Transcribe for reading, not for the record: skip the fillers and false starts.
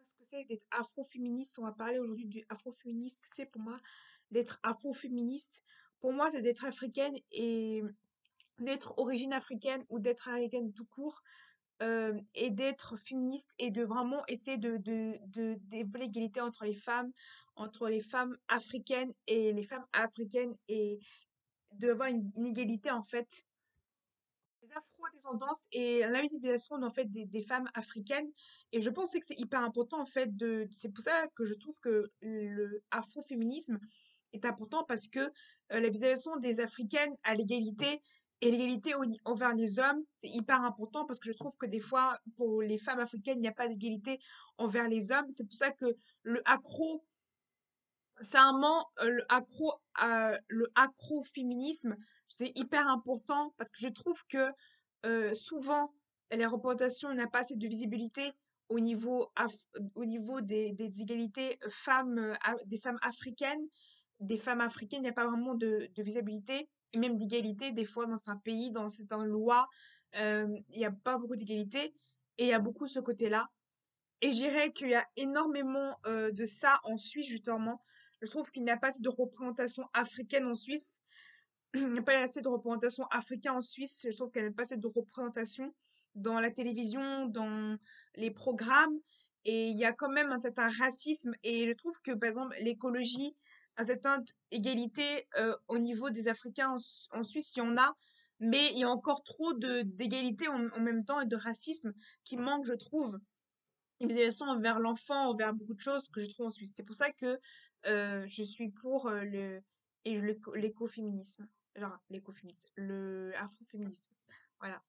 ce que c'est d'être afroféministe. On va parler aujourd'hui du afroféministe. Ce que c'est pour moi d'être afroféministe. Pour moi, c'est d'être africaine et d'être origine africaine ou d'être africaine tout court et d'être féministe et de vraiment essayer de développer l'égalité entre les femmes africaines et les femmes africaines et d'avoir une égalité en fait les afro-descendances et l'invisibilisation en fait des femmes africaines et je pense que c'est hyper important en fait c'est pour ça que je trouve que le afroféminisme est important parce que la visualisation des africaines à l'égalité et l'égalité envers les hommes c'est hyper important parce que je trouve que des fois pour les femmes africaines il n'y a pas d'égalité envers les hommes c'est pour ça que le accro sincèrement, le accro-féminisme, c'est hyper important parce que je trouve que souvent, les représentations n'ont pas assez de visibilité au niveau des égalités des femmes africaines. Des femmes africaines, il n'y a pas vraiment de visibilité et même d'égalité. Des fois, dans un pays, dans certaines lois, il n'y a pas beaucoup d'égalité et il y a beaucoup ce côté-là. Et je dirais qu'il y a énormément de ça en Suisse, justement. Je trouve qu'il n'y a pas assez de représentation africaine en Suisse. Il n'y a pas assez de représentation africaine en Suisse. Je trouve qu'il n'y a pas assez de représentation dans la télévision, dans les programmes. Et il y a quand même un certain racisme. Et je trouve que, par exemple, l'écologie, une certaine égalité au niveau des Africains en Suisse, il y en a. Mais il y a encore trop d'égalité en même temps et de racisme qui manque, je trouve une visualisation envers l'enfant, envers beaucoup de choses que je trouve en Suisse. C'est pour ça que je suis pour l'écoféminisme. Genre, l'écoféminisme, le afroféminisme. Voilà.